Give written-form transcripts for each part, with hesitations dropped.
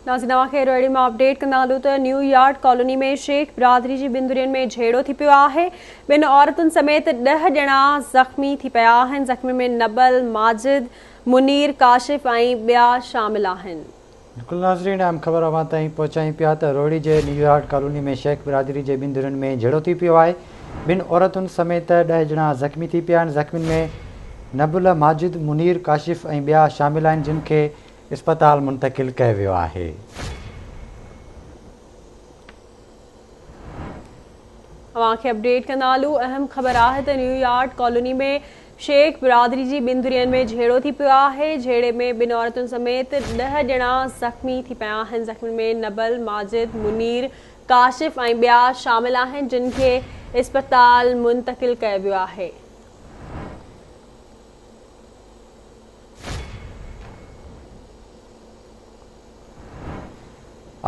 नाज़रीन खे रोड़ी में अपडेट कंदालू तो न्यूयॉर्क कॉलोनी में शेख बिरादरी जी बिंदुरियन में झेड़ो थी पियो है। बिन औरतुन समेत 10 ॼणा ज़ख्मी थी पिया आहिनि। ज़ख्मी में नबल, माजिद, मुनीर, काशिफ ऐं ॿिया शामिल आहिनि। बिल्कुल नाज़रीन, अहम ख़बर अवां ताईं पहुचाई पिया त रोड़ी जे न्यूयॉर्क कॉलोनी में शेख बिरादरी जे बिंदुरियन में झेड़ो थी पियो आहे। बिन औरतुन समेत 10 ॼणा ज़ख्मी थी पिया आहिनि। ज़ख्मी में नबल, माजिद, मुनीर, काशिफ ऐं ॿिया शामिल आहिनि, जिन खे अस्पताल मुंतकिल कयो वियो आहे। अवां खे अपडेट कंदालू। अहम ख़बर आहे त न्यूयॉर्क कॉलोनी में शेख बिरादरी जी बिंदुरियन में झेड़ो थी पियो आहे। झेड़े में बिन औरतुनि समेत 10 ॼणा ज़ख्मी थी पिया आहिनि। ज़ख्मी में नबल, माजिद, मुनीर, काशिफ ऐं ॿिया शामिल आहिनि, जिन खे अस्पताल मुंतकिल कयो वियो आहे।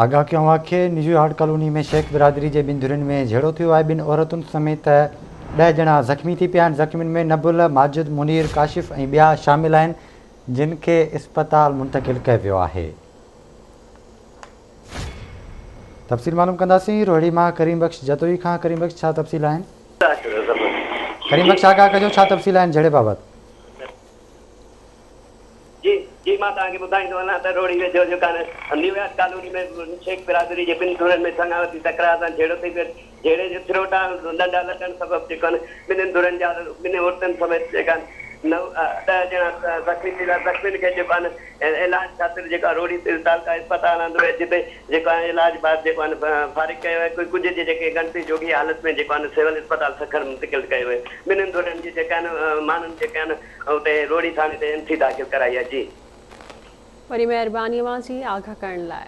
आगाह कयूं अव्हांखे न्यूयॉर्क कॉलोनी में शेख बिरादरी जे बिंदुरियन में झेड़ो थियो आहे। बिन औरतुनि समेत 10 ॼणा ज़ख्मी थी पिया आहिनि। ज़ख्मियुनि में नबुल, माजिद, मुनीर, काशिफ ऐं ॿिया शामिल आहिनि, जिन खे अस्पताल मुंतकिल कयो वियो आहे। तफ़सील मालूम कंदासीं रोहिड़ी मां करीम बख्श जतोई खां। करीम बख्श, छा तफ़सील आहिनि? करीम बख्श, आगाह कजो, छा तफ़सील आहिनि झेड़े बाबति? जी मां तव्हांखे ॿुधाईंदो वञा त रोड़ी वेझो जेका न्यूयॉर्क कॉलोनी में शेख बिरादरी जे ॿिनि धुरनि में संगावती तकरार सां झेड़ो थी पियो। झेड़े जो थिरोटा डंडा लॻण सबबु जेको आहिनि ॿिन्हिनि धुरनि जा ॿिन्ही औरतुनि समेत जेका 10 ॼणा ज़ख्मी थी विया। ज़ख्मियुनि खे जेको आहे इलाज ख़ातिर जेका रोड़ी तालका अस्पताल आंदो आहे, जिते जेको आहे इलाज बाद जेको आहे फारिग कयो आहे। कुझु जे जेके गणती जोगी हालत में जेको आहे सिविल अस्पताल सखर मुंतकिल कयो आहे। ॿिन्हिनि धुरनि जी जेका आहिनि माण्हुनि जेके आहिनि उते रोड़ी थाणे ते एंट्री दाख़िल कराई आहे। जी वरी महिरबानी अवां जी आगाह करण लाइ।